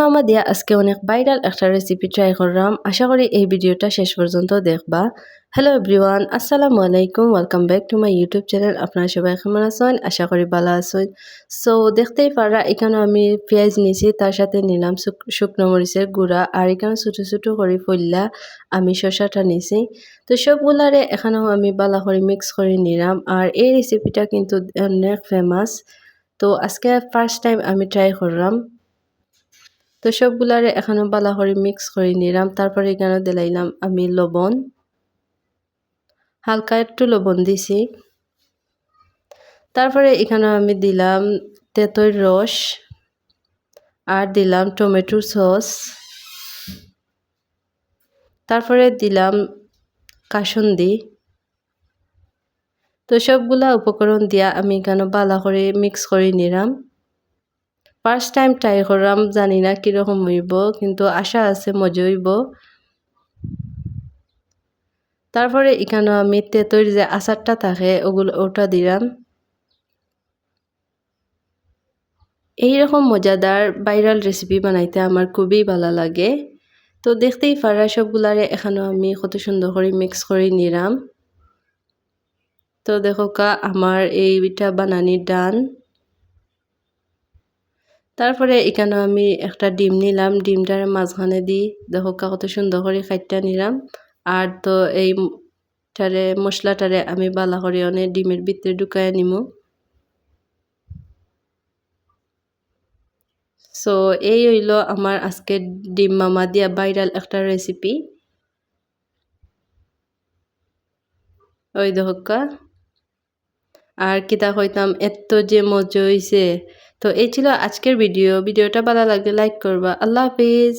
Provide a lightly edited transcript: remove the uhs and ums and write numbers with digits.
মামা দিয়া আজকে অনেক ভাইরাল একটা রেসিপি ট্রাই করলাম। আশা করি এই ভিডিওটা শেষ পর্যন্ত দেখবা। হ্যালো এভরিওয়ান, আসসালামু আলাইকুম, welcome back to my YouTube channel. আপনারা সবাই কেমন আছেন? আশা করি ভালো আছেন। সো দেখতেই পারা এখানে আমি পেঁয়াজ নিয়েছি, তার সাথে নিলাম শুকনো মরিচের গুঁড়া, আর এখানে ছোটো ছোটো করে ফইল্লা আমি শসাটা নিয়েছি। তো সবগুলারে এখানেও আমি বালা করে মিক্স করে নিলাম। আর এই রেসিপিটা কিন্তু অনেক ফেমাস। তো আজকে ফার্স্ট টাইম আমি ট্রাই করলাম। তো সবগুলারে এখানে বালা করে মিক্স করে নিলাম। তারপরে এখানে দিলাইলাম আমি লবণ, হালকা একটু লবণ দিছি। তারপরে এখানে আমি দিলাম তেঁতুল রস, আর দিলাম টমেটো সস, তারপরে দিলাম কাসুন্দি। তো সবগুলা উপকরণ দিয়া আমি এখানে বালা করে মিক্স করে নিলাম। ফার্স্ট টাইম ট্রাই করলাম, জানি না কীরকম হইব, কিন্তু আশা আছে মজা হইব। তারপরে এখানে আমি তেঁতুল যে আচারটা থাকে ওটা দিলাম। এইরকম মজাদার ভাইরাল রেসিপি বানাইতে আমার খুবই ভালো লাগে। তো দেখতেই পারা সবগুলারে এখানেও আমি কত সুন্দর করে মিক্স করে নিলাম। তো দেখো আমার এইটা বানানি ডান। তারপরে এখানে আমি একটা ডিম নিলাম, ডিমটার মাঝখানে দিই দেখো কত সুন্দর করে কাটটা নিলাম। আর তো এই মশলাটারে আমি বালা করে অনেক ডিমের ভিতরে ঢুকায় নিমু। সো এই হইল আমার আজকে ডিম মামা দিয়া ভাইরাল একটা রেসিপি। ওই দেখা আর কিতা কইতাম, এত যে মজা হইছে। তো এই ছিল আজকের ভিডিওটা ভালো লাগলে লাইক করবা। আল্লাহ হাফিজ।